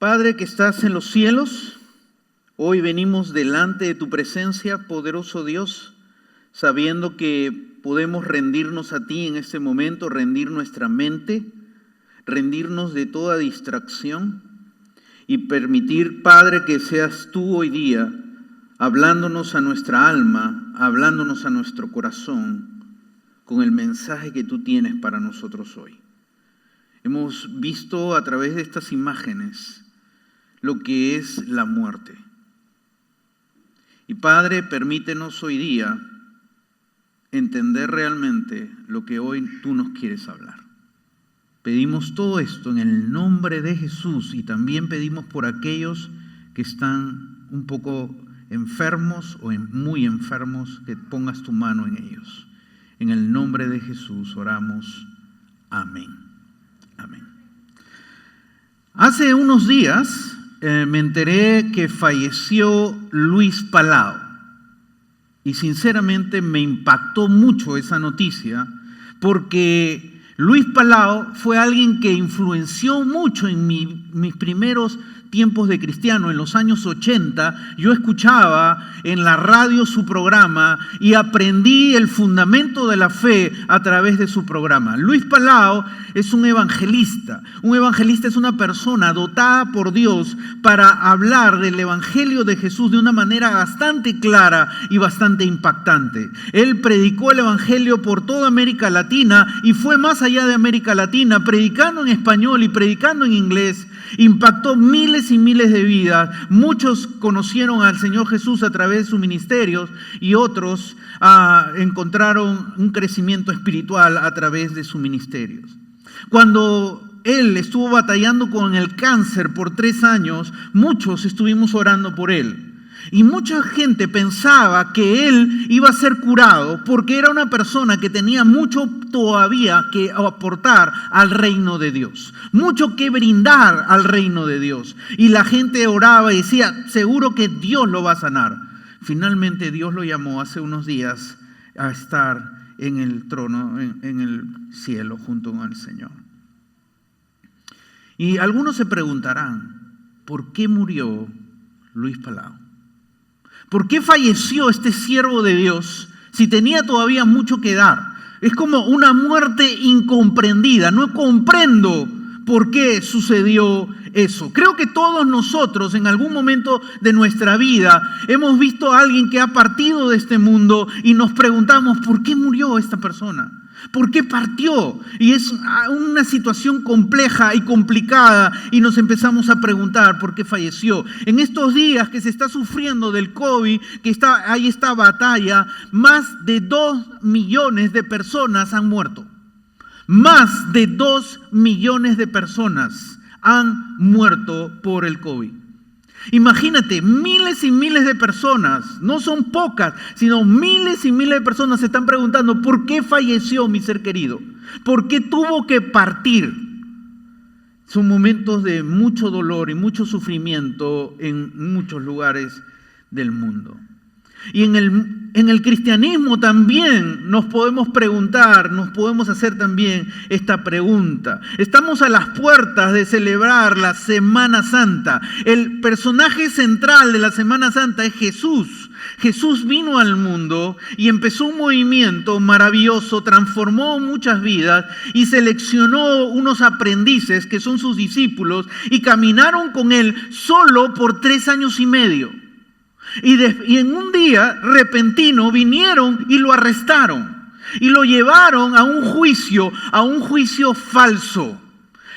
Padre que estás en los cielos, hoy venimos delante de tu presencia, poderoso Dios, sabiendo que podemos rendirnos a ti en este momento, rendir nuestra mente, rendirnos de toda distracción y permitir, Padre, que seas tú hoy día hablándonos a nuestra alma, hablándonos a nuestro corazón con el mensaje que tú tienes para nosotros hoy. Hemos visto a través de estas imágenes lo que es la muerte. Y Padre, permítenos hoy día entender realmente lo que hoy tú nos quieres hablar. Pedimos todo esto en el nombre de Jesús y también pedimos por aquellos que están un poco enfermos o muy enfermos, que pongas tu mano en ellos. En el nombre de Jesús oramos. Amén. Amén. Hace unos días me enteré que falleció Luis Palau. Y sinceramente me impactó mucho esa noticia, porque Luis Palau fue alguien que influenció mucho en mis primeros tiempos de cristiano. En los años 80 yo escuchaba en la radio su programa y aprendí el fundamento de la fe a través de su programa. Luis Palau es un evangelista. Un evangelista es una persona dotada por Dios para hablar del evangelio de Jesús de una manera bastante clara y bastante impactante. Él predicó el evangelio por toda América Latina y fue más allá de América Latina, predicando en español y predicando en inglés. Impactó miles y miles de vidas. Muchos conocieron al Señor Jesús a través de sus ministerios y otros encontraron un crecimiento espiritual a través de sus ministerios. Cuando él estuvo batallando con el cáncer por 3 años, muchos estuvimos orando por él. Y mucha gente pensaba que él iba a ser curado porque era una persona que tenía mucho todavía que aportar al reino de Dios, mucho que brindar al reino de Dios. Y la gente oraba y decía, seguro que Dios lo va a sanar. Finalmente Dios lo llamó hace unos días a estar en el trono, en el cielo junto con el Señor. Y algunos se preguntarán, ¿por qué murió Luis Palau? ¿Por qué falleció este siervo de Dios si tenía todavía mucho que dar? Es como una muerte incomprendida. No comprendo por qué sucedió eso. Creo que todos nosotros en algún momento de nuestra vida hemos visto a alguien que ha partido de este mundo y nos preguntamos, ¿por qué murió esta persona? ¿Por qué partió? Y es una situación compleja y complicada y nos empezamos a preguntar por qué falleció. En estos días que se está sufriendo del COVID, hay esta batalla, más de 2 millones de personas han muerto. Más de 2 millones de personas han muerto por el COVID. Imagínate, miles y miles de personas, no son pocas, sino miles y miles de personas se están preguntando, ¿por qué falleció mi ser querido? ¿Por qué tuvo que partir? Son momentos de mucho dolor y mucho sufrimiento en muchos lugares del mundo. Y en el cristianismo también nos podemos preguntar, nos podemos hacer también esta pregunta. Estamos a las puertas de celebrar la Semana Santa. El personaje central de la Semana Santa es Jesús. Jesús vino al mundo y empezó un movimiento maravilloso, transformó muchas vidas y seleccionó unos aprendices que son sus discípulos y caminaron con él solo por 3 años y medio. Y en un día repentino vinieron y lo arrestaron y lo llevaron a un juicio falso.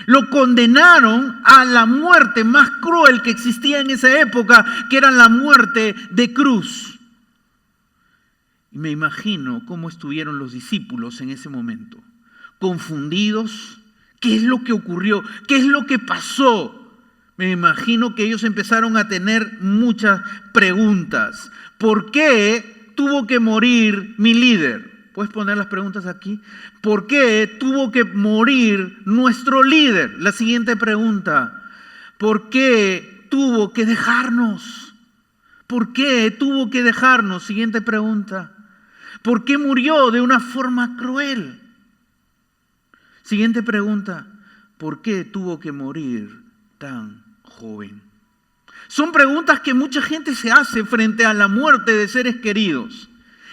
Lo condenaron a la muerte más cruel que existía en esa época, que era la muerte de cruz. Y me imagino cómo estuvieron los discípulos en ese momento, confundidos. ¿Qué es lo que ocurrió? ¿Qué es lo que pasó? Me imagino que ellos empezaron a tener muchas preguntas. ¿Por qué tuvo que morir mi líder? ¿Puedes poner las preguntas aquí? ¿Por qué tuvo que morir nuestro líder? La siguiente pregunta. ¿Por qué tuvo que dejarnos? ¿Por qué tuvo que dejarnos? Siguiente pregunta. ¿Por qué murió de una forma cruel? Siguiente pregunta. ¿Por qué tuvo que morir tan joven? Son preguntas que mucha gente se hace frente a la muerte de seres queridos.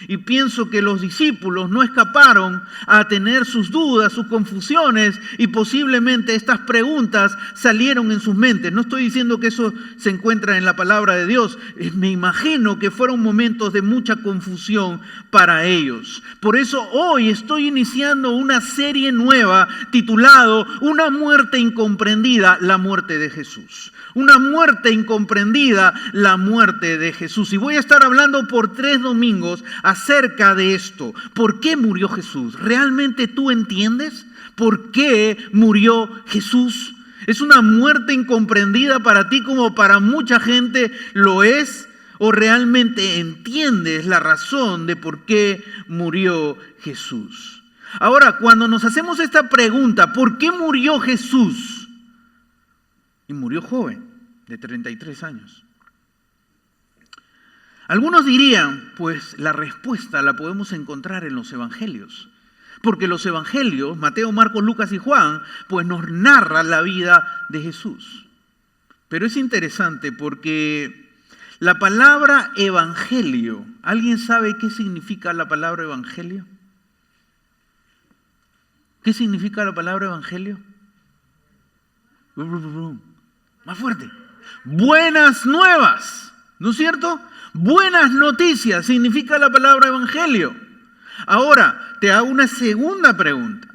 Y pienso que los discípulos no escaparon a tener sus dudas, sus confusiones, y posiblemente estas preguntas salieron en sus mentes. No estoy diciendo que eso se encuentra en la palabra de Dios. Me imagino que fueron momentos de mucha confusión para ellos. Por eso hoy estoy iniciando una serie nueva titulado Una muerte incomprendida, la muerte de Jesús. Una muerte incomprendida, la muerte de Jesús. Y voy a estar hablando por 3 domingos acerca de esto. ¿Por qué murió Jesús? ¿Realmente tú entiendes por qué murió Jesús? ¿Es una muerte incomprendida para ti como para mucha gente lo es? ¿O realmente entiendes la razón de por qué murió Jesús? Ahora, cuando nos hacemos esta pregunta, ¿por qué murió Jesús? Y murió joven, de 33 años. Algunos dirían, pues la respuesta la podemos encontrar en los evangelios. Porque los evangelios, Mateo, Marcos, Lucas y Juan, pues nos narran la vida de Jesús. Pero es interesante porque la palabra evangelio, ¿alguien sabe qué significa la palabra evangelio? ¿Qué significa la palabra evangelio? Más fuerte. Buenas nuevas, ¿no es cierto? Buenas noticias significa la palabra evangelio. Ahora, te hago una segunda pregunta.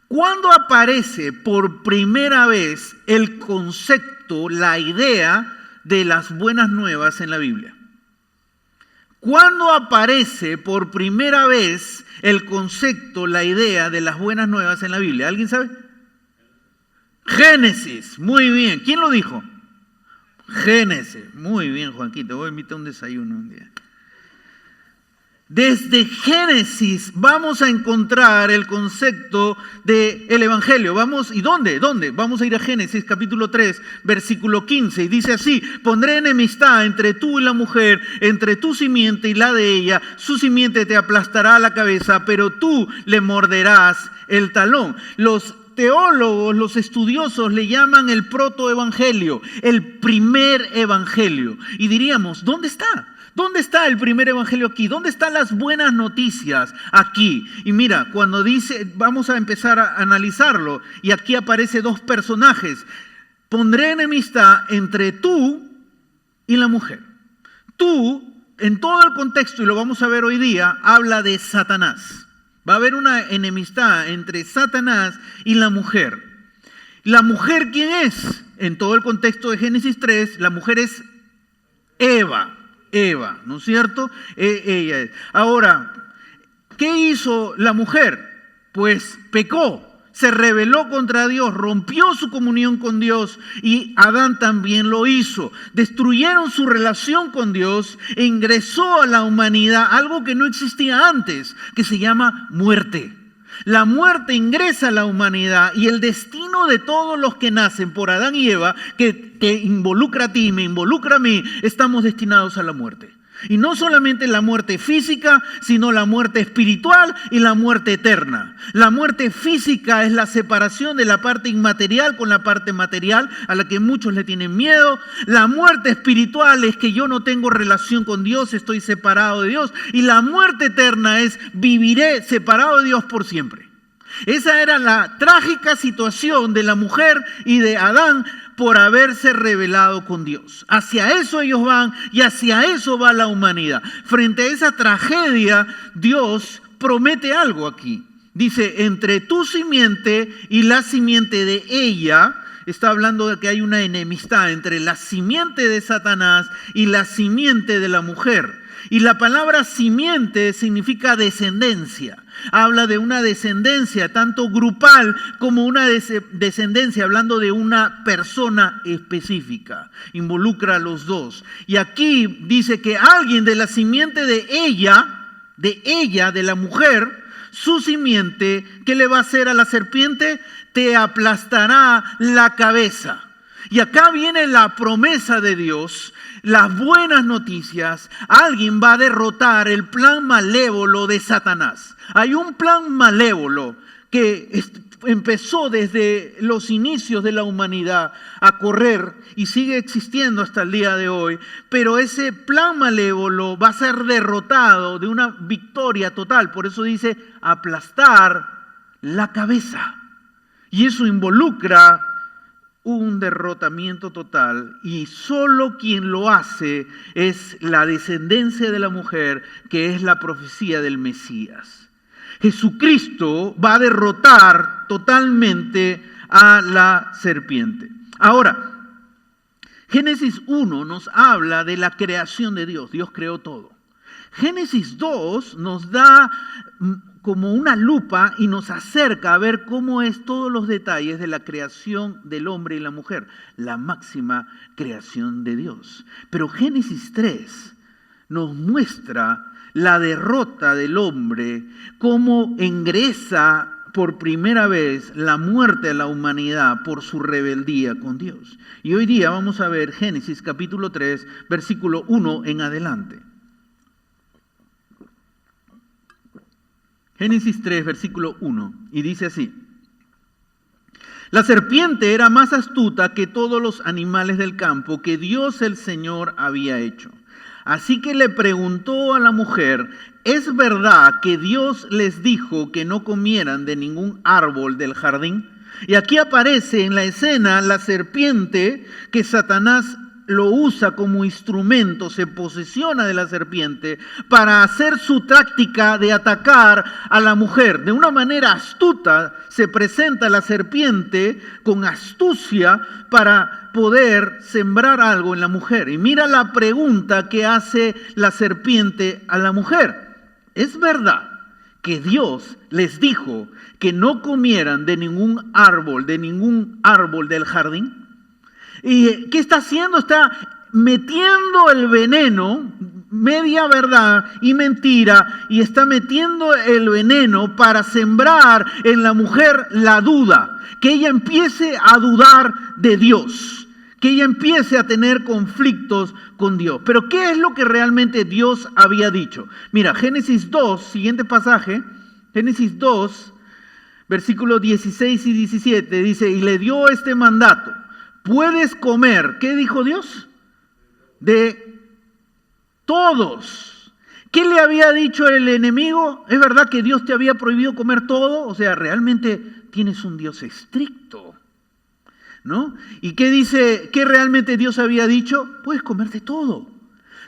¿Cuándo aparece por primera vez el concepto, la idea de las buenas nuevas en la Biblia? ¿Cuándo aparece por primera vez el concepto, la idea de las buenas nuevas en la Biblia? ¿Alguien sabe? Génesis, muy bien. ¿Quién lo dijo? Génesis, muy bien, Juanquito. Voy a invitar a un desayuno un día. Desde Génesis vamos a encontrar el concepto del Evangelio. ¿Y dónde? Vamos a ir a Génesis capítulo 3, versículo 15. Y dice así: pondré enemistad entre tú y la mujer, entre tu simiente y la de ella. Su simiente te aplastará la cabeza, pero tú le morderás el talón. Los teólogos, los estudiosos le llaman el protoevangelio, el primer evangelio. Y diríamos, ¿dónde está? ¿Dónde está el primer evangelio aquí? ¿Dónde están las buenas noticias aquí? Y mira, cuando dice, vamos a empezar a analizarlo, y aquí aparece 2 personajes. Pondré enemistad entre tú y la mujer. Tú, en todo el contexto, y lo vamos a ver hoy día, habla de Satanás. Va a haber una enemistad entre Satanás y la mujer. ¿La mujer quién es? En todo el contexto de Génesis 3, la mujer es Eva, ¿no es cierto? Ella es. Ahora, ¿qué hizo la mujer? Pues pecó, se rebeló contra Dios, rompió su comunión con Dios, y Adán también lo hizo. Destruyeron su relación con Dios e ingresó a la humanidad algo que no existía antes, que se llama muerte. La muerte ingresa a la humanidad, y el destino de todos los que nacen por Adán y Eva, que te involucra a ti y me involucra a mí, estamos destinados a la muerte. Y no solamente la muerte física, sino la muerte espiritual y la muerte eterna. La muerte física es la separación de la parte inmaterial con la parte material, a la que muchos le tienen miedo. La muerte espiritual es que yo no tengo relación con Dios, estoy separado de Dios. Y la muerte eterna es viviré separado de Dios por siempre. Esa era la trágica situación de la mujer y de Adán por haberse rebelado con Dios. Hacia eso ellos van, y hacia eso va la humanidad. Frente a esa tragedia, Dios promete algo aquí. Dice, entre tu simiente y la simiente de ella. Está hablando de que hay una enemistad entre la simiente de Satanás y la simiente de la mujer. Y la palabra simiente significa descendencia. Habla de una descendencia tanto grupal como una descendencia, hablando de una persona específica. Involucra a los dos. Y aquí dice que alguien de la simiente de ella, de la mujer, su simiente, ¿qué le va a hacer a la serpiente? Te aplastará la cabeza. Y acá viene la promesa de Dios, las buenas noticias. Alguien va a derrotar el plan malévolo de Satanás. Hay un plan malévolo que empezó desde los inicios de la humanidad a correr y sigue existiendo hasta el día de hoy, pero ese plan malévolo va a ser derrotado de una victoria total. Por eso dice aplastar la cabeza. Y eso involucra un derrotamiento total, y solo quien lo hace es la descendencia de la mujer, que es la profecía del Mesías. Jesucristo va a derrotar totalmente a la serpiente. Ahora, Génesis 1 nos habla de la creación de Dios. Dios creó todo. Génesis 2 nos da como una lupa y nos acerca a ver cómo es todos los detalles de la creación del hombre y la mujer, la máxima creación de Dios. Pero Génesis 3 nos muestra la derrota del hombre, cómo ingresa por primera vez la muerte a la humanidad por su rebeldía con Dios. Y hoy día vamos a ver Génesis capítulo 3, versículo 1 en adelante. Génesis 3, versículo 1, y dice así: la serpiente era más astuta que todos los animales del campo que Dios el Señor había hecho. Así que le preguntó a la mujer: ¿es verdad que Dios les dijo que no comieran de ningún árbol del jardín? Y aquí aparece en la escena la serpiente, que Satanás lo usa como instrumento, se posesiona de la serpiente para hacer su táctica de atacar a la mujer. De una manera astuta se presenta la serpiente con astucia para poder sembrar algo en la mujer. Y mira la pregunta que hace la serpiente a la mujer: ¿es verdad que Dios les dijo que no comieran de ningún árbol del jardín? ¿Y qué está haciendo? Está metiendo el veneno, media verdad y mentira, y está metiendo el veneno para sembrar en la mujer la duda, que ella empiece a dudar de Dios, que ella empiece a tener conflictos con Dios. Pero ¿qué es lo que realmente Dios había dicho? Mira, Génesis 2, siguiente pasaje, Génesis 2, versículos 16 y 17, dice: y le dio este mandato: puedes comer, ¿qué dijo Dios? De todos. ¿Qué le había dicho el enemigo? ¿Es verdad que Dios te había prohibido comer todo? O sea, realmente tienes un Dios estricto, ¿no? ¿Y qué dice? ¿Qué realmente Dios había dicho? Puedes comer de todo.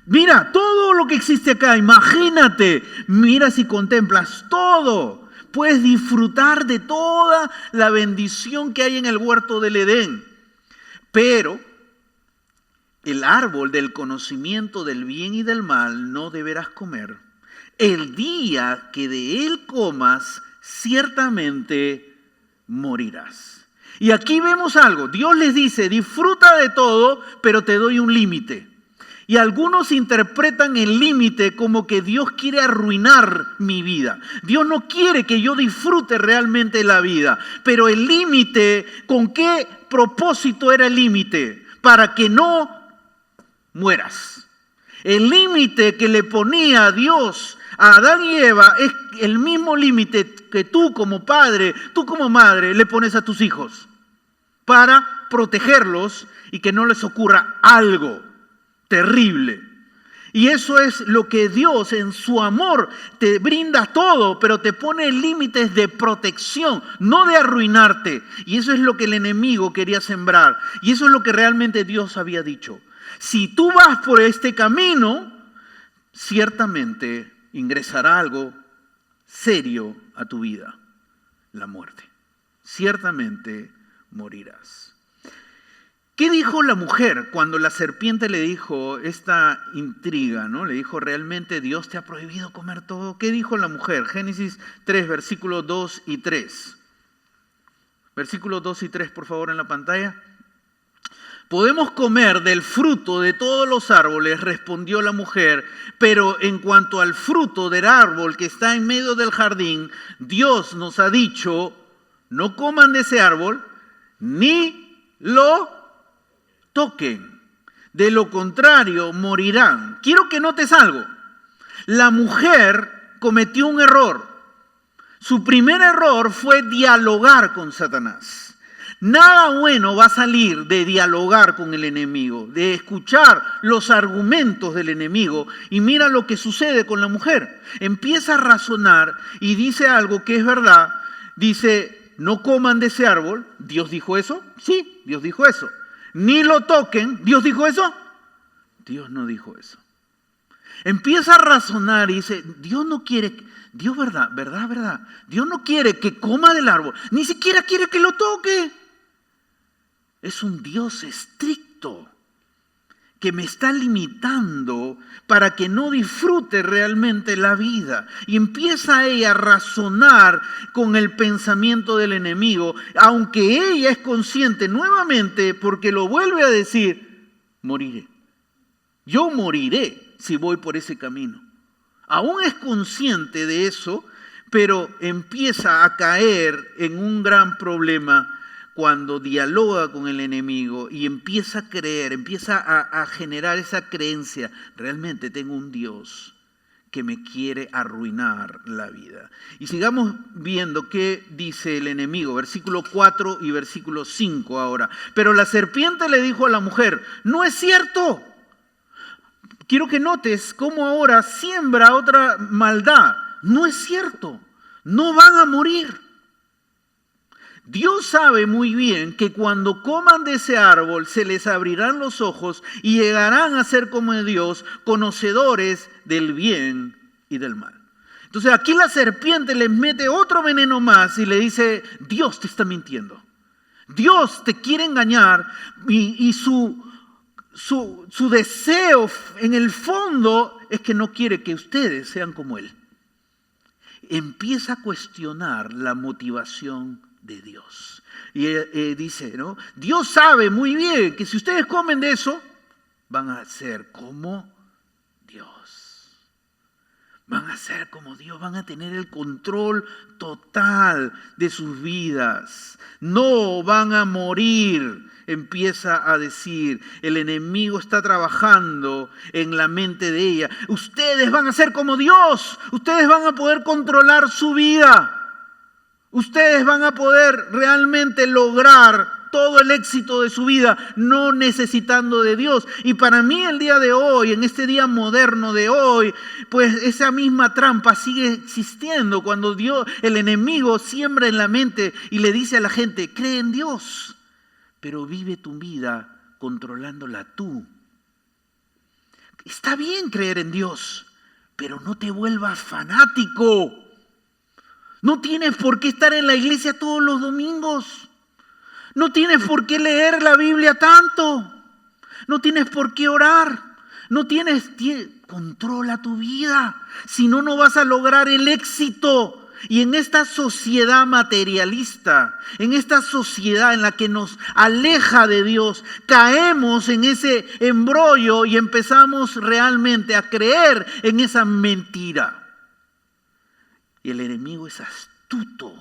Mira, todo lo que existe acá, imagínate, mira si contemplas todo. Puedes disfrutar de toda la bendición que hay en el huerto del Edén. Pero el árbol del conocimiento del bien y del mal no deberás comer. El día que de él comas, ciertamente morirás. Y aquí vemos algo. Dios les dice: disfruta de todo, pero te doy un límite. Y algunos interpretan el límite como que Dios quiere arruinar mi vida. Dios no quiere que yo disfrute realmente la vida. Pero el límite, ¿con qué propósito era el límite? Para que no mueras. El límite que le ponía Dios a Adán y Eva es el mismo límite que tú como padre, tú como madre le pones a tus hijos. Para protegerlos y que no les ocurra algo terrible. Y eso es lo que Dios en su amor te brinda todo, pero te pone límites de protección, no de arruinarte. Y eso es lo que el enemigo quería sembrar. Y eso es lo que realmente Dios había dicho. Si tú vas por este camino, ciertamente ingresará algo serio a tu vida: la muerte. Ciertamente morirás. ¿Qué dijo la mujer cuando la serpiente le dijo esta intriga, ¿no? Le dijo: ¿realmente Dios te ha prohibido comer todo? ¿Qué dijo la mujer? Génesis 3, versículos 2 y 3. Versículos 2 y 3, por favor, en la pantalla. Podemos comer del fruto de todos los árboles, respondió la mujer, pero en cuanto al fruto del árbol que está en medio del jardín, Dios nos ha dicho: no coman de ese árbol, ni lo toquen. De lo contrario, morirán. Quiero que notes algo. La mujer cometió un error. Su primer error fue dialogar con Satanás. Nada bueno va a salir de dialogar con el enemigo, de escuchar los argumentos del enemigo. Y mira lo que sucede con la mujer. Empieza a razonar y dice algo que es verdad. Dice, no coman de ese árbol. ¿Dios dijo eso? Sí, Dios dijo eso. Ni lo toquen. ¿Dios dijo eso? Dios no dijo eso. Empieza a razonar y dice, Dios no quiere, Dios verdad. Dios no quiere que coma del árbol. Ni siquiera quiere que lo toque. Es un Dios estricto que me está limitando para que no disfrute realmente la vida. Y empieza ella a razonar con el pensamiento del enemigo, aunque ella es consciente nuevamente, porque lo vuelve a decir, moriré. Yo moriré si voy por ese camino. Aún es consciente de eso, pero empieza a caer en un gran problema cuando dialoga con el enemigo y empieza a creer, empieza a generar esa creencia, realmente tengo un Dios que me quiere arruinar la vida. Y sigamos viendo qué dice el enemigo, versículo 4 y versículo 5 ahora. Pero la serpiente le dijo a la mujer, no es cierto. Quiero que notes cómo ahora siembra otra maldad. No es cierto, no van a morir. Dios sabe muy bien que cuando coman de ese árbol se les abrirán los ojos y llegarán a ser como Dios, conocedores del bien y del mal. Entonces aquí la serpiente les mete otro veneno más y le dice, Dios te está mintiendo. Dios te quiere engañar y su deseo en el fondo es que no quiere que ustedes sean como Él. Empieza a cuestionar la motivación de Dios. Y dice, ¿no? Dios sabe muy bien que si ustedes comen de eso, van a ser como Dios. Van a ser como Dios, van a tener el control total de sus vidas. No van a morir. Empieza a decir, el enemigo está trabajando en la mente de ella. Ustedes van a ser como Dios. Ustedes van a poder controlar su vida. Ustedes van a poder realmente lograr todo el éxito de su vida, no necesitando de Dios. Y para mí el día de hoy, en este día moderno de hoy, pues esa misma trampa sigue existiendo cuando Dios, el enemigo siembra en la mente y le dice a la gente, cree en Dios, pero vive tu vida controlándola tú. Está bien creer en Dios, pero no te vuelvas fanático. No tienes por qué estar en la iglesia todos los domingos. No tienes por qué leer la Biblia tanto. No tienes por qué orar. Controla tu vida. Si no, no vas a lograr el éxito. Y en esta sociedad materialista, en esta sociedad en la que nos aleja de Dios, caemos en ese embrollo y empezamos realmente a creer en esa mentira. Y el enemigo es astuto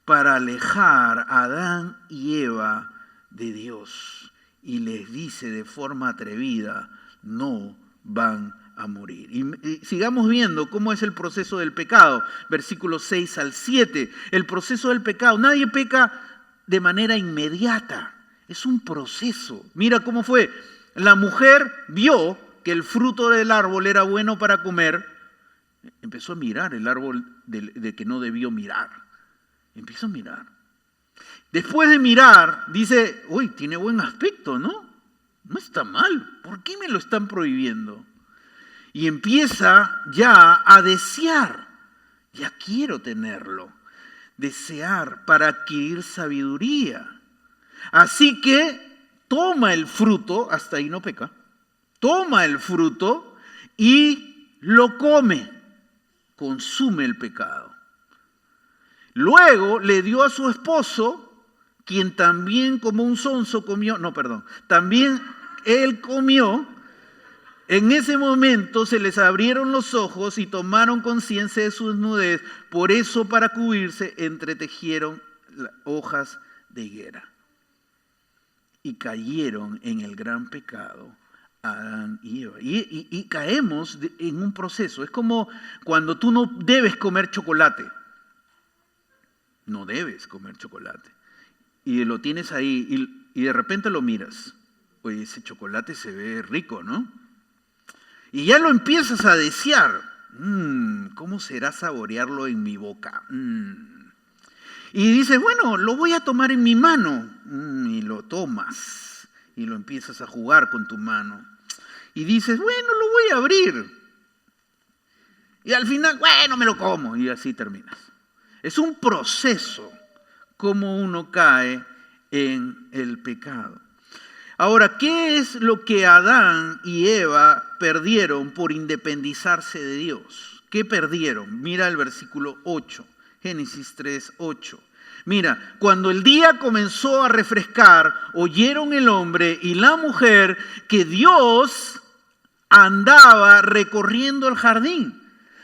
para alejar a Adán y Eva de Dios. Y les dice de forma atrevida, no van a morir. Y sigamos viendo cómo es el proceso del pecado. Versículos 6 al 7. El proceso del pecado. Nadie peca de manera inmediata. Es un proceso. Mira cómo fue. La mujer vio que el fruto del árbol era bueno para comer. Empezó a mirar el árbol de que no debió mirar. Empieza a mirar. Después de mirar, dice, uy, tiene buen aspecto, ¿no? No está mal. ¿Por qué me lo están prohibiendo? Y empieza ya a desear. Ya quiero tenerlo. Desear para adquirir sabiduría. Así que toma el fruto, hasta ahí no peca. Toma el fruto y lo come. Consume el pecado. Luego le dio a su esposo, quien también como un sonso comió, también él comió. En ese momento se les abrieron los ojos y tomaron conciencia de su desnudez. Por eso, para cubrirse, entretejieron hojas de higuera. Y cayeron en el gran pecado Adán y Eva. Y caemos en un proceso. Es como cuando tú no debes comer chocolate. no debes comer chocolate. Y lo tienes ahí y de repente lo miras. Oye, ese chocolate se ve rico, ¿no? Y ya lo empiezas a desear. ¿Cómo será saborearlo en mi boca? Y dices, bueno, lo voy a tomar en mi mano. Y lo tomas. Y lo empiezas a jugar con tu mano. Y dices, bueno, lo voy a abrir. Y al final, bueno, me lo como. Y así terminas. Es un proceso como uno cae en el pecado. Ahora, ¿qué es lo que Adán y Eva perdieron por independizarse de Dios? ¿Qué perdieron? Mira el versículo 8, Génesis 3, 8. Mira, cuando el día comenzó a refrescar, oyeron el hombre y la mujer que Dios andaba recorriendo el jardín.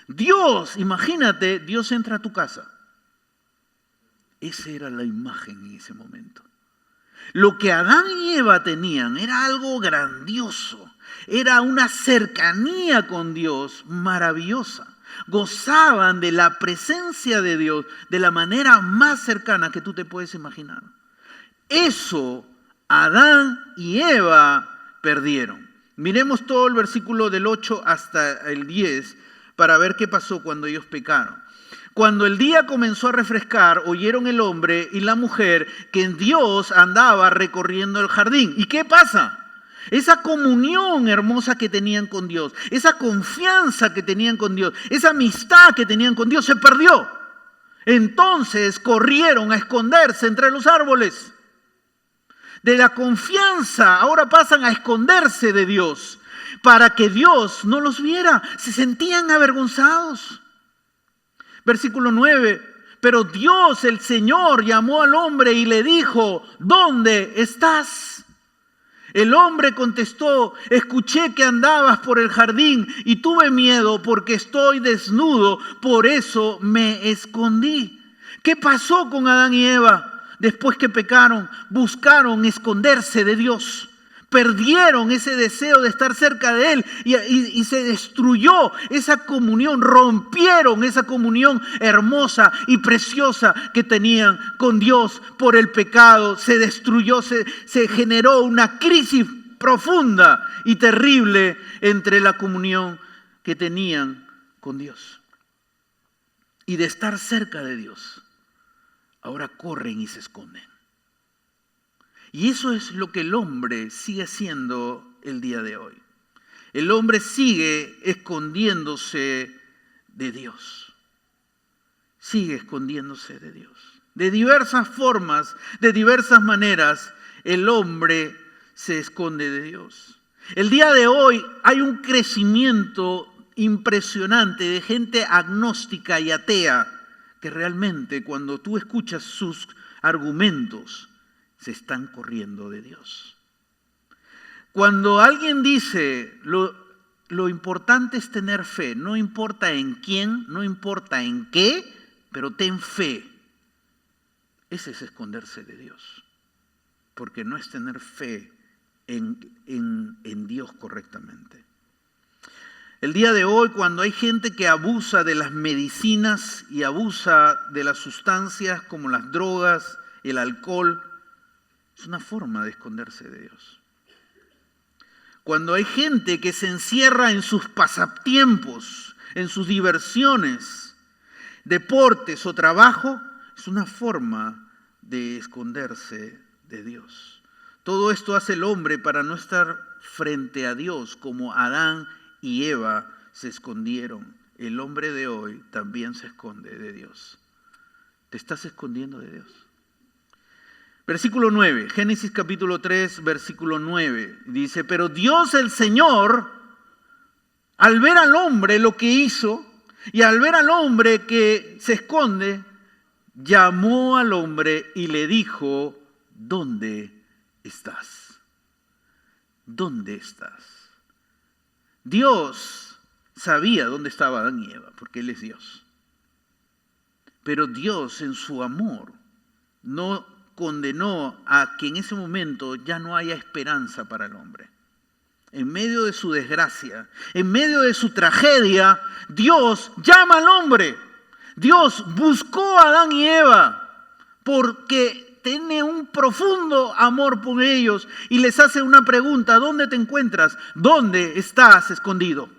Dios, imagínate, Dios entra a tu casa. Esa era la imagen en ese momento. Lo que Adán y Eva tenían era algo grandioso. Era una cercanía con Dios maravillosa. Gozaban de la presencia de Dios de la manera más cercana que tú te puedes imaginar. Eso Adán y Eva perdieron. Miremos todo el versículo del 8 hasta el 10 para ver qué pasó cuando ellos pecaron. Cuando el día comenzó a refrescar, oyeron el hombre y la mujer que en Dios andaba recorriendo el jardín. ¿Y qué pasa? Esa comunión hermosa que tenían con Dios, esa confianza que tenían con Dios, esa amistad que tenían con Dios se perdió. Entonces corrieron a esconderse entre los árboles. De la confianza ahora pasan a esconderse de Dios para que Dios no los viera. Se sentían avergonzados. Versículo 9, pero Dios el Señor llamó al hombre y le dijo, ¿dónde estás? El hombre contestó, escuché que andabas por el jardín y tuve miedo porque estoy desnudo, por eso me escondí. ¿Qué pasó con Adán y Eva? Después que pecaron, buscaron esconderse de Dios. Perdieron ese deseo de estar cerca de Él y se destruyó esa comunión, rompieron esa comunión hermosa y preciosa que tenían con Dios por el pecado. Se destruyó, se generó una crisis profunda y terrible entre la comunión que tenían con Dios. Y de estar cerca de Dios, ahora corren y se esconden. Y eso es lo que el hombre sigue haciendo el día de hoy. El hombre sigue escondiéndose de Dios. Sigue escondiéndose de Dios. De diversas formas, de diversas maneras, el hombre se esconde de Dios. El día de hoy hay un crecimiento impresionante de gente agnóstica y atea que realmente cuando tú escuchas sus argumentos, se están corriendo de Dios. Cuando alguien dice lo importante es tener fe, no importa en quién, no importa en qué, pero ten fe. Ese es esconderse de Dios, porque no es tener fe en Dios correctamente. El día de hoy, cuando hay gente que abusa de las medicinas y abusa de las sustancias como las drogas, el alcohol, es una forma de esconderse de Dios. Cuando hay gente que se encierra en sus pasatiempos, en sus diversiones, deportes o trabajo, es una forma de esconderse de Dios. Todo esto hace el hombre para no estar frente a Dios como Adán y Eva se escondieron. El hombre de hoy también se esconde de Dios. ¿Te estás escondiendo de Dios? Versículo 9, Génesis capítulo 3, versículo 9, dice, pero Dios el Señor, al ver al hombre lo que hizo, y al ver al hombre que se esconde, llamó al hombre y le dijo, ¿dónde estás? ¿Dónde estás? Dios sabía dónde estaba Adán y Eva, porque Él es Dios. Pero Dios en su amor no condenó a que en ese momento ya no haya esperanza para el hombre. En medio de su desgracia, en medio de su tragedia, Dios llama al hombre. Dios buscó a Adán y Eva porque tiene un profundo amor por ellos y les hace una pregunta: ¿dónde te encuentras? ¿Dónde estás escondido?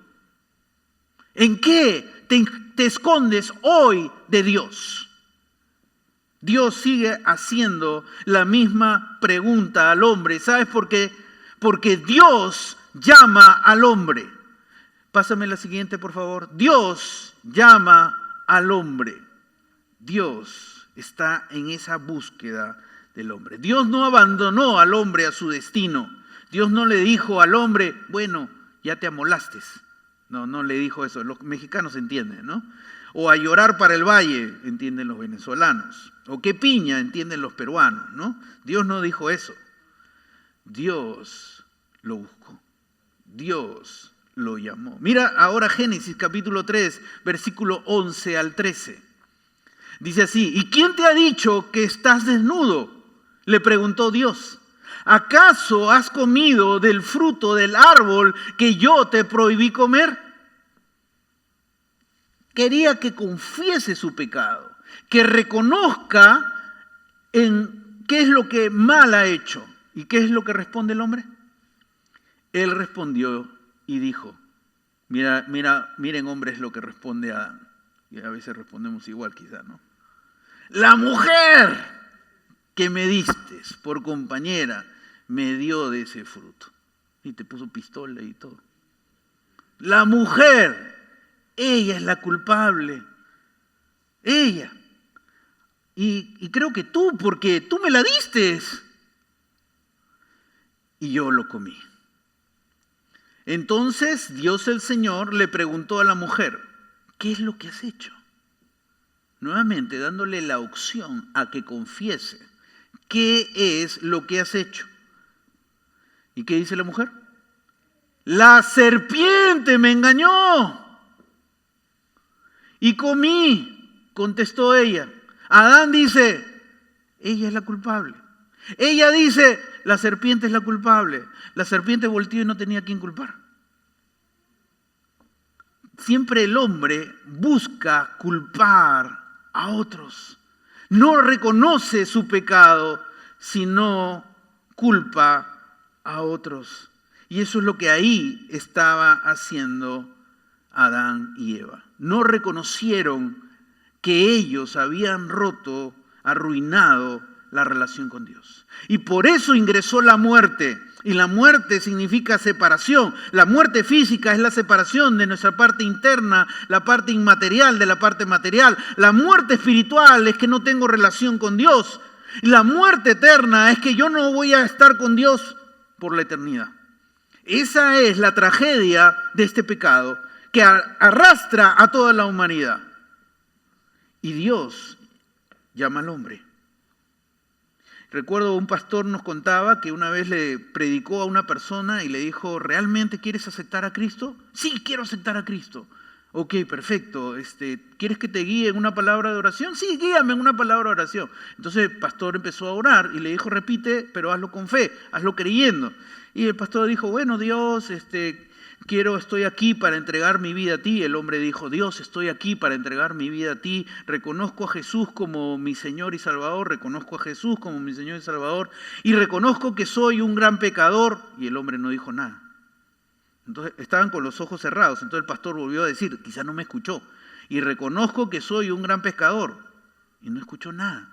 ¿En qué te escondes hoy de Dios? Dios sigue haciendo la misma pregunta al hombre. ¿Sabes por qué? Porque Dios llama al hombre. Pásame la siguiente, por favor. Dios llama al hombre. Dios está en esa búsqueda del hombre. Dios no abandonó al hombre a su destino. Dios no le dijo al hombre: bueno, ya te amolaste. No le dijo eso. Los mexicanos entienden, ¿no? O a llorar para el valle, entienden los venezolanos. O qué piña, entienden los peruanos, ¿no? Dios no dijo eso. Dios lo buscó. Dios lo llamó. Mira ahora Génesis capítulo 3, versículo 11 al 13. Dice así: ¿y quién te ha dicho que estás desnudo?, le preguntó Dios. ¿Acaso has comido del fruto del árbol que yo te prohibí comer? Quería que confiese su pecado, que reconozca en qué es lo que mal ha hecho. ¿Y qué es lo que responde el hombre? Él respondió y dijo: miren hombres lo que responde Adán. Y a veces respondemos igual quizá, ¿no? La mujer que me diste por compañera me dio de ese fruto. Y te puso pistola y todo. La mujer, ella es la culpable. Ella. Y creo que tú, porque tú me la diste. Y yo lo comí. Entonces Dios el Señor le preguntó a la mujer: ¿qué es lo que has hecho? Nuevamente dándole la opción a que confiese qué es lo que has hecho. ¿Y qué dice la mujer? La serpiente me engañó y comí, contestó ella. Adán dice: ella es la culpable. Ella dice: la serpiente es la culpable. La serpiente volteó y no tenía a quién culpar. Siempre el hombre busca culpar a otros. No reconoce su pecado, sino culpa a otros. Y eso es lo que ahí estaba haciendo Adán y Eva. No reconocieron que ellos habían roto, arruinado la relación con Dios. Y por eso ingresó la muerte. Y la muerte significa separación. La muerte física es la separación de nuestra parte interna, la parte inmaterial de la parte material. La muerte espiritual es que no tengo relación con Dios. Y la muerte eterna es que yo no voy a estar con Dios por la eternidad. Esa es la tragedia de este pecado que arrastra a toda la humanidad. Y Dios llama al hombre. Recuerdo un pastor nos contaba que una vez le predicó a una persona y le dijo: ¿realmente quieres aceptar a Cristo? Sí, quiero aceptar a Cristo. Ok, perfecto. ¿Quieres que te guíe en una palabra de oración? Sí, guíame en una palabra de oración. Entonces el pastor empezó a orar y le dijo: repite, pero hazlo con fe, hazlo creyendo. Y el pastor dijo: bueno, Dios, estoy aquí para entregar mi vida a ti. El hombre dijo: Dios, estoy aquí para entregar mi vida a ti. Reconozco a Jesús como mi Señor y Salvador. Reconozco a Jesús como mi Señor y Salvador. Y reconozco que soy un gran pecador. Y el hombre no dijo nada. Entonces estaban con los ojos cerrados. Entonces el pastor volvió a decir: quizás no me escuchó. Y reconozco que soy un gran pecador. Y no escuchó nada.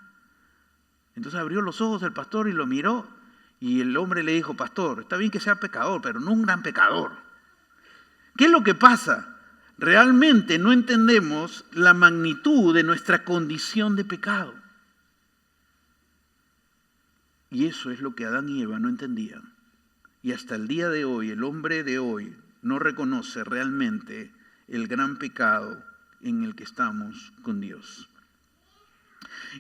Entonces abrió los ojos el pastor y lo miró. Y el hombre le dijo: pastor, está bien que sea pecador, pero no un gran pecador. ¿Qué es lo que pasa? Realmente no entendemos la magnitud de nuestra condición de pecado. Y eso es lo que Adán y Eva no entendían. Y hasta el día de hoy, el hombre de hoy no reconoce realmente el gran pecado en el que estamos con Dios.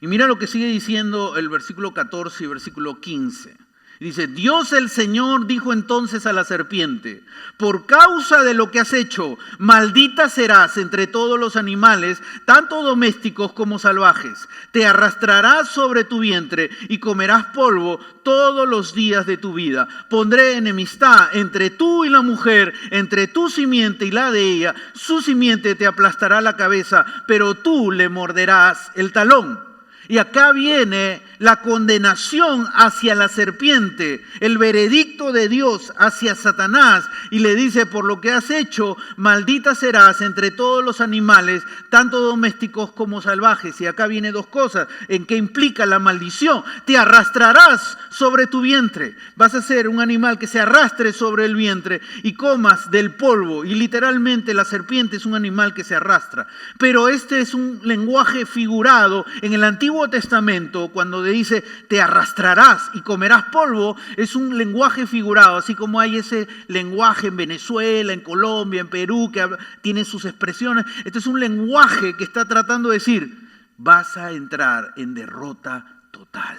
Y mira lo que sigue diciendo el versículo 14 y versículo 15. Dice: Dios el Señor dijo entonces a la serpiente: por causa de lo que has hecho, maldita serás entre todos los animales, tanto domésticos como salvajes. Te arrastrarás sobre tu vientre y comerás polvo todos los días de tu vida. Pondré enemistad entre tú y la mujer, entre tu simiente y la de ella. Su simiente te aplastará la cabeza, pero tú le morderás el talón. Y acá viene la condenación hacia la serpiente, el veredicto de Dios hacia Satanás. Y le dice, por lo que has hecho, maldita serás entre todos los animales, tanto domésticos como salvajes. Y acá viene dos cosas. ¿En qué implica la maldición? Te arrastrarás sobre tu vientre. Vas a ser un animal que se arrastre sobre el vientre y comas del polvo. Y literalmente la serpiente es un animal que se arrastra. Pero este es un lenguaje figurado en el Antiguo Testamento, cuando dice te arrastrarás y comerás polvo, es un lenguaje figurado, así como hay ese lenguaje en Venezuela, en Colombia, en Perú, que tiene sus expresiones. Este es un lenguaje que está tratando de decir, vas a entrar en derrota total.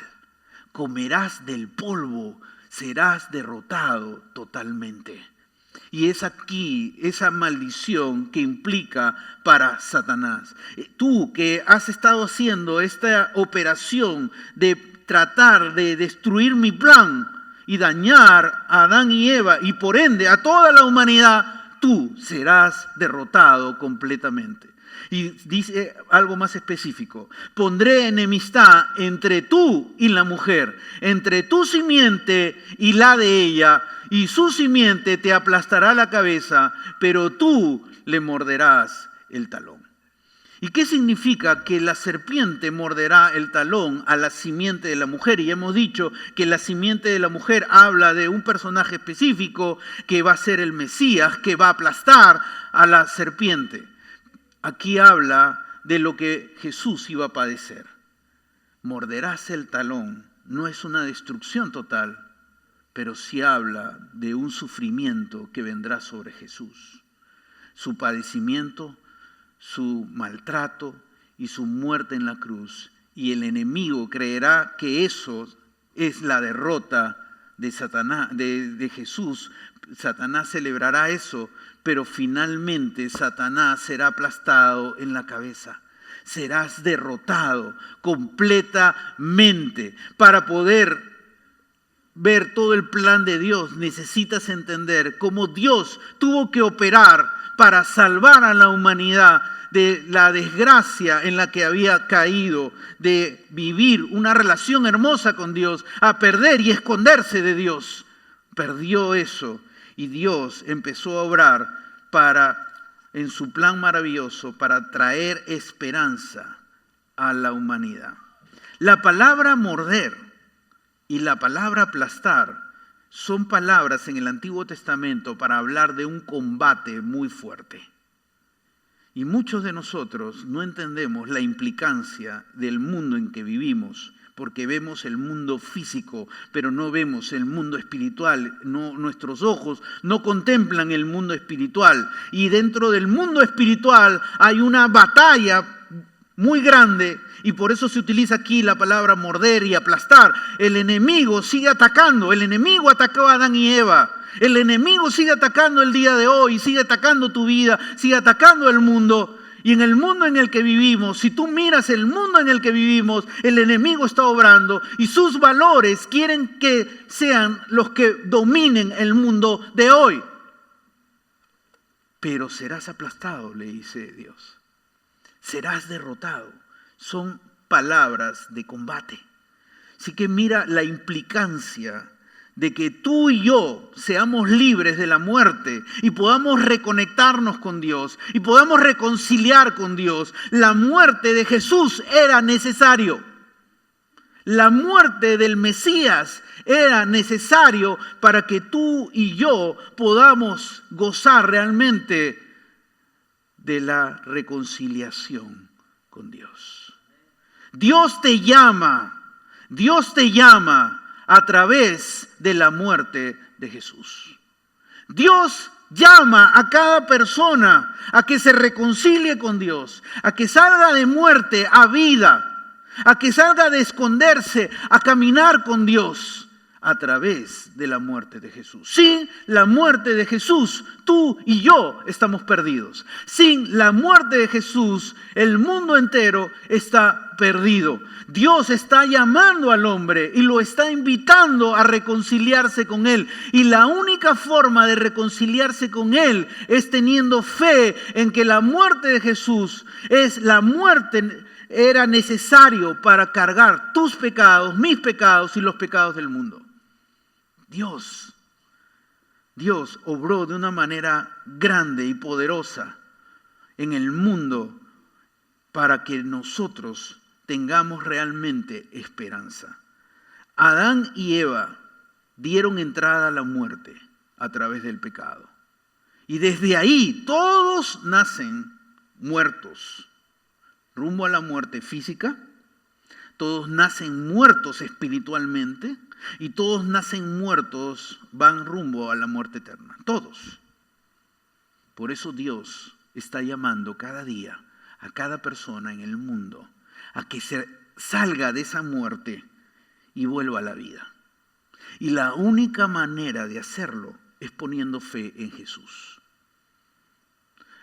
Comerás del polvo, serás derrotado totalmente. Y es aquí esa maldición que implica para Satanás. Tú que has estado haciendo esta operación de tratar de destruir mi plan y dañar a Adán y Eva y por ende a toda la humanidad, tú serás derrotado completamente. Y dice algo más específico, pondré enemistad entre tú y la mujer, entre tu simiente y la de ella, y su simiente te aplastará la cabeza, pero tú le morderás el talón. ¿Y qué significa que la serpiente morderá el talón a la simiente de la mujer? Y hemos dicho que la simiente de la mujer habla de un personaje específico que va a ser el Mesías, que va a aplastar a la serpiente. Aquí habla de lo que Jesús iba a padecer. Morderás el talón, no es una destrucción total, pero sí habla de un sufrimiento que vendrá sobre Jesús. Su padecimiento, su maltrato y su muerte en la cruz. Y el enemigo creerá que eso es la derrota de Satanás, de Jesús. Satanás celebrará eso, pero finalmente Satanás será aplastado en la cabeza. Serás derrotado completamente. Para poder ver todo el plan de Dios, necesitas entender cómo Dios tuvo que operar para salvar a la humanidad de la desgracia en la que había caído, de vivir una relación hermosa con Dios, a perder y esconderse de Dios. Perdió eso y Dios empezó a obrar en su plan maravilloso para traer esperanza a la humanidad. La palabra morder y la palabra aplastar son palabras en el Antiguo Testamento para hablar de un combate muy fuerte. Y muchos de nosotros no entendemos la implicancia del mundo en que vivimos, porque vemos el mundo físico, pero no vemos el mundo espiritual. Nuestros ojos no contemplan el mundo espiritual. Y dentro del mundo espiritual hay una batalla muy grande, y por eso se utiliza aquí la palabra morder y aplastar. El enemigo sigue atacando. El enemigo atacó a Adán y Eva. El enemigo sigue atacando el día de hoy, sigue atacando tu vida, sigue atacando el mundo. Y en el mundo en el que vivimos, si tú miras el mundo en el que vivimos, el enemigo está obrando y sus valores quieren que sean los que dominen el mundo de hoy. Pero serás aplastado, le dice Dios. Serás derrotado. Son palabras de combate. Así que mira la implicancia de que tú y yo seamos libres de la muerte y podamos reconectarnos con Dios y podamos reconciliar con Dios. La muerte de Jesús era necesario. La muerte del Mesías era necesario para que tú y yo podamos gozar realmente de la reconciliación con Dios. Dios te llama a través de la muerte de Jesús. Dios llama a cada persona a que se reconcilie con Dios, a que salga de muerte a vida, a que salga de esconderse, a caminar con Dios a través de la muerte de Jesús. Sin la muerte de Jesús, tú y yo estamos perdidos. Sin la muerte de Jesús, el mundo entero está perdido. Dios está llamando al hombre y lo está invitando a reconciliarse con Él. Y la única forma de reconciliarse con Él es teniendo fe en que la muerte de Jesús es la muerte era necesario para cargar tus pecados, mis pecados y los pecados del mundo. Dios obró de una manera grande y poderosa en el mundo para que nosotros tengamos realmente esperanza. Adán y Eva dieron entrada a la muerte a través del pecado. Y desde ahí todos nacen muertos, rumbo a la muerte física. Todos nacen muertos espiritualmente y todos nacen muertos, van rumbo a la muerte eterna. Todos. Por eso Dios está llamando cada día a cada persona en el mundo a que se salga de esa muerte y vuelva a la vida. Y la única manera de hacerlo es poniendo fe en Jesús.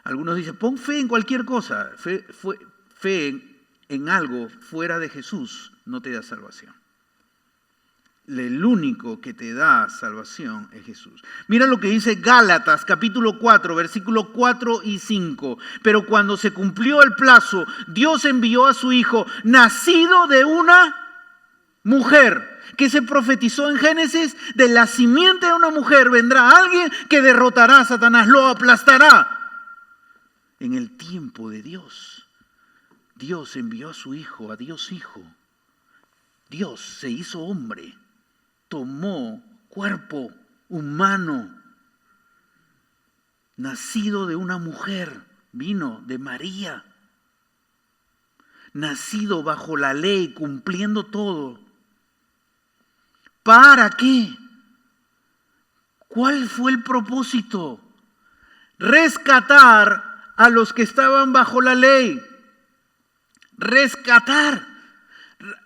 Algunos dicen, pon fe en cualquier cosa. Fe en algo fuera de Jesús no te da salvación. El único que te da salvación es Jesús. Mira lo que dice Gálatas capítulo 4, versículos 4 y 5. Pero cuando se cumplió el plazo, Dios envió a su Hijo, nacido de una mujer, que se profetizó en Génesis: de la simiente de una mujer vendrá alguien que derrotará a Satanás, lo aplastará. En el tiempo de Dios, Dios envió a su Hijo, a Dios Hijo. Dios se hizo hombre, tomó cuerpo humano, nacido de una mujer, vino de María, nacido bajo la ley, cumpliendo todo. ¿Para qué? ¿Cuál fue el propósito? Rescatar a los que estaban bajo la ley. Rescatar.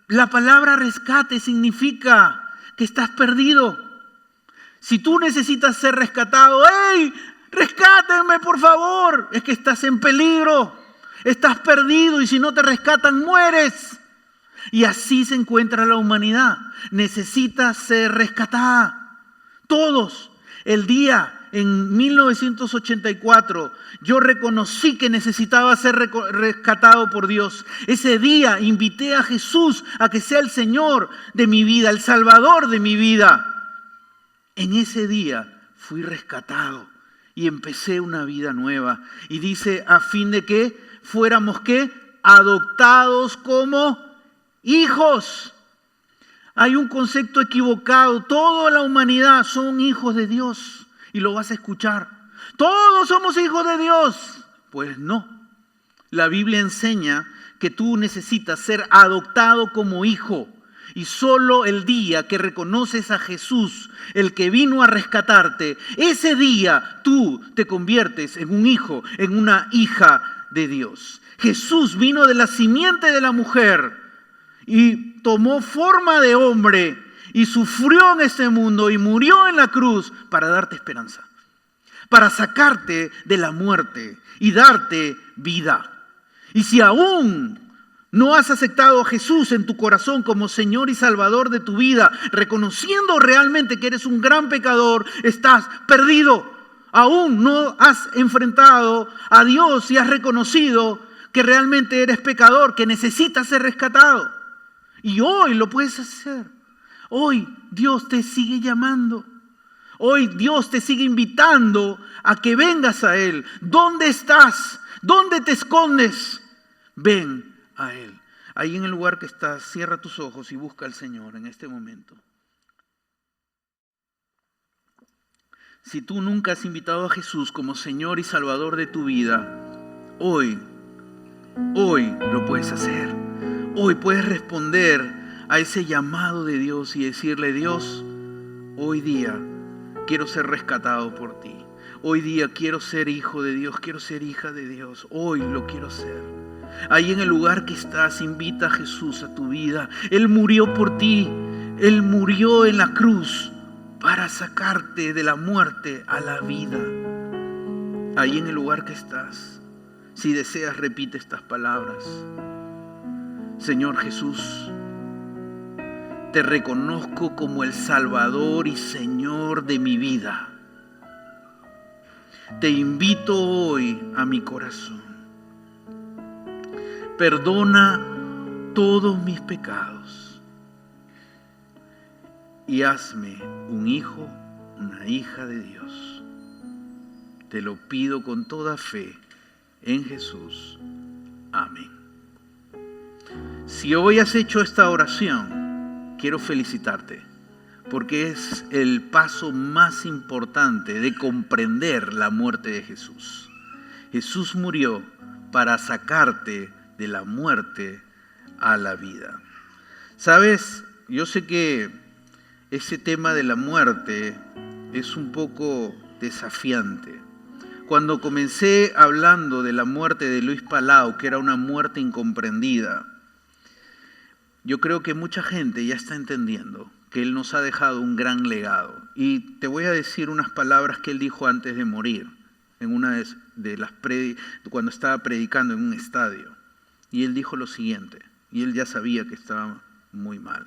La palabra rescate significa que estás perdido. Si tú necesitas ser rescatado, ¡hey! Rescátenme, por favor. Es que estás en peligro. Estás perdido y si no te rescatan, mueres. Y así se encuentra la humanidad. Necesita ser rescatada. Todos. El día en 1984 yo reconocí que necesitaba ser rescatado por Dios. Ese día invité a Jesús a que sea el Señor de mi vida, el Salvador de mi vida. En ese día fui rescatado y empecé una vida nueva. Y dice, a fin de que fuéramos, ¿qué? Adoptados como hijos. Hay un concepto equivocado. Toda la humanidad son hijos de Dios. Y lo vas a escuchar. Todos somos hijos de Dios. Pues no. La Biblia enseña que tú necesitas ser adoptado como hijo. Y solo el día que reconoces a Jesús, el que vino a rescatarte, ese día tú te conviertes en un hijo, en una hija de Dios. Jesús vino de la simiente de la mujer y tomó forma de hombre y sufrió en este mundo y murió en la cruz para darte esperanza, para sacarte de la muerte y darte vida. Y si aún no has aceptado a Jesús en tu corazón como Señor y Salvador de tu vida, reconociendo realmente que eres un gran pecador, estás perdido. Aún no has enfrentado a Dios y has reconocido que realmente eres pecador, que necesitas ser rescatado. Y hoy lo puedes hacer. Hoy Dios te sigue llamando. Hoy Dios te sigue invitando a que vengas a Él. ¿Dónde estás? ¿Dónde te escondes? Ven a Él. Ahí en el lugar que estás, cierra tus ojos y busca al Señor en este momento. Si tú nunca has invitado a Jesús como Señor y Salvador de tu vida, hoy lo puedes hacer. Hoy puedes responder a ese llamado de Dios y decirle: Dios, hoy día quiero ser rescatado por ti. Hoy día quiero ser hijo de Dios, quiero ser hija de Dios. Hoy lo quiero ser. Ahí en el lugar que estás, invita a Jesús a tu vida. Él murió por ti. Él murió en la cruz para sacarte de la muerte a la vida. Ahí en el lugar que estás, si deseas, repite estas palabras. Señor Jesús, te reconozco como el Salvador y Señor de mi vida. Te invito hoy a mi corazón. perdona todos mis pecados y hazme un hijo, una hija de Dios. Te lo pido con toda fe en Jesús. Amén. Si hoy has hecho esta oración, quiero felicitarte, porque es el paso más importante de comprender la muerte de Jesús. Jesús murió para sacarte de la muerte a la vida. ¿Sabes? Yo sé que ese tema de la muerte es un poco desafiante. Cuando comencé hablando de la muerte de Luis Palau, que era una muerte incomprendida, yo creo que mucha gente ya está entendiendo que él nos ha dejado un gran legado. Y te voy a decir unas palabras que él dijo antes de morir, en una de las cuando estaba predicando en un estadio. Y él dijo lo siguiente, y él ya sabía que estaba muy mal.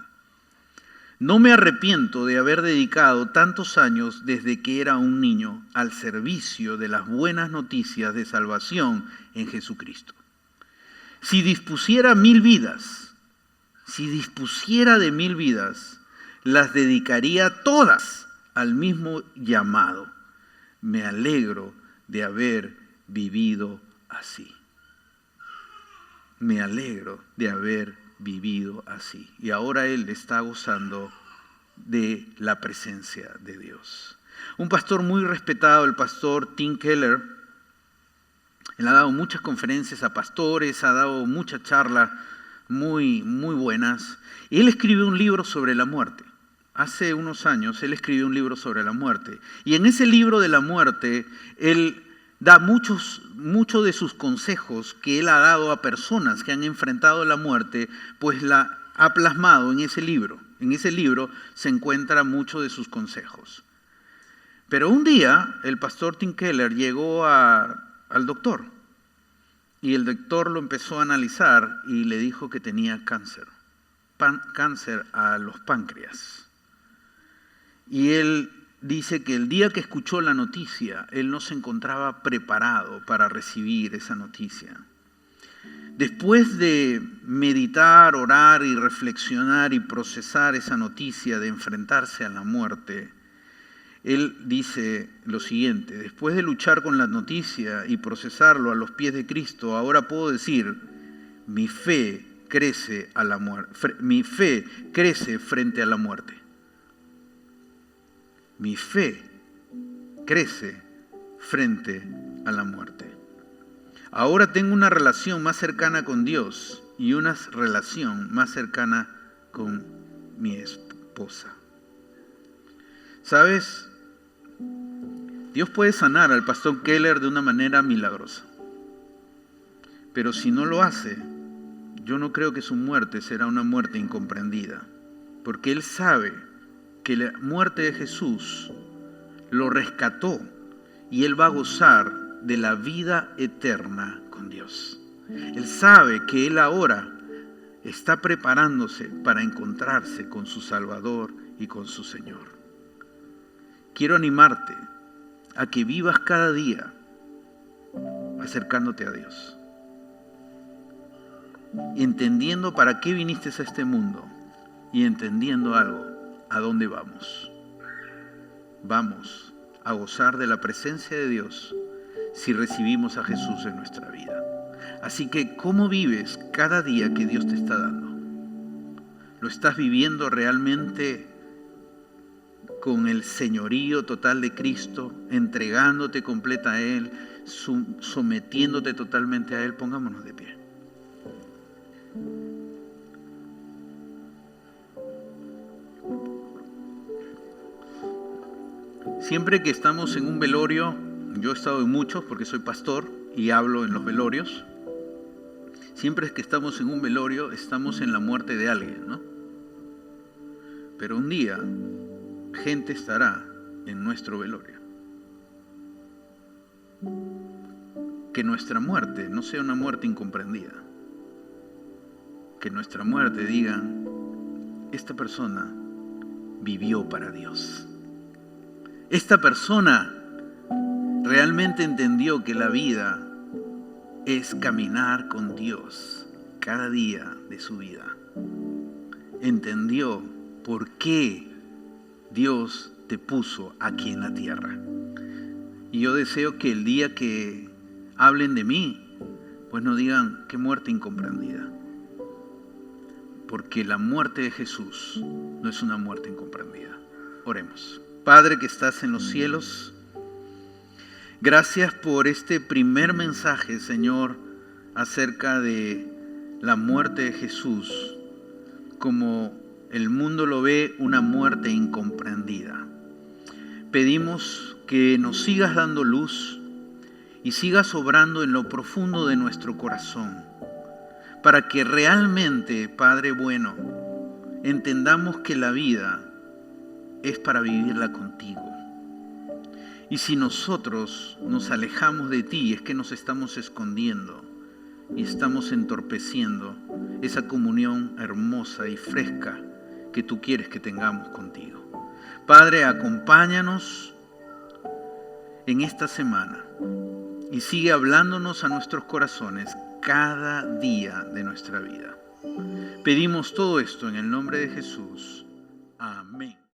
No me arrepiento de haber dedicado tantos años desde que era un niño al servicio de las buenas noticias de salvación en Jesucristo. Si dispusiera de 1000 vidas, las dedicaría todas al mismo llamado. Me alegro de haber vivido así. Me alegro de haber vivido así. Y ahora él está gozando de la presencia de Dios. Un pastor muy respetado, el pastor Tim Keller, él ha dado muchas conferencias a pastores, ha dado muchas charlas muy buenas. Y él escribió un libro sobre la muerte. Hace unos años él escribió un libro sobre la muerte. Y en ese libro de la muerte, él da muchos de sus consejos que él ha dado a personas que han enfrentado la muerte, pues la ha plasmado en ese libro. En ese libro se encuentran muchos de sus consejos. Pero un día el pastor Tim Keller llegó al doctor y el doctor lo empezó a analizar y le dijo que tenía cáncer. Cáncer a los páncreas. Y él dice que el día que escuchó la noticia, él no se encontraba preparado para recibir esa noticia. Después de meditar, orar y reflexionar y procesar esa noticia de enfrentarse a la muerte, él dice lo siguiente: después de luchar con la noticia y procesarlo a los pies de Cristo, ahora puedo decir, mi fe crece frente a la muerte. Mi fe crece frente a la muerte. Ahora tengo una relación más cercana con Dios y una relación más cercana con mi esposa. ¿Sabes? Dios puede sanar al pastor Keller de una manera milagrosa. Pero si no lo hace, yo no creo que su muerte será una muerte incomprendida. Porque Él sabe que la muerte de Jesús lo rescató y él va a gozar de la vida eterna con Dios. Él sabe que él ahora está preparándose para encontrarse con su Salvador y con su Señor. Quiero animarte a que vivas cada día acercándote a Dios, entendiendo para qué viniste a este mundo y entendiendo algo. ¿A dónde vamos? Vamos a gozar de la presencia de Dios si recibimos a Jesús en nuestra vida. Así que, ¿cómo vives cada día que Dios te está dando? ¿Lo estás viviendo realmente con el señorío total de Cristo, entregándote completa a Él, sometiéndote totalmente a Él? Pongámonos de pie. Siempre que estamos en un velorio, yo he estado en muchos porque soy pastor y hablo en los velorios. Siempre que estamos en un velorio, estamos en la muerte de alguien, ¿no? Pero un día, gente estará en nuestro velorio. Que nuestra muerte no sea una muerte incomprendida. Que nuestra muerte digan, esta persona vivió para Dios. Esta persona realmente entendió que la vida es caminar con Dios cada día de su vida entendió por qué Dios te puso aquí en la tierra. Y yo deseo que el día que hablen de mí, pues no digan qué muerte incomprendida. Porque la muerte de Jesús no es una muerte incomprendida. Oremos. Padre que estás en los cielos, gracias por este primer mensaje, Señor, acerca de la muerte de Jesús, como el mundo lo ve, una muerte incomprendida. Pedimos que nos sigas dando luz y sigas obrando en lo profundo de nuestro corazón, para que realmente, Padre bueno, entendamos que la vida es para vivirla contigo. Y si nosotros nos alejamos de ti, es que nos estamos escondiendo y estamos entorpeciendo esa comunión hermosa y fresca que tú quieres que tengamos contigo. Padre, acompáñanos en esta semana y sigue hablándonos a nuestros corazones cada día de nuestra vida. Pedimos todo esto en el nombre de Jesús. Amén.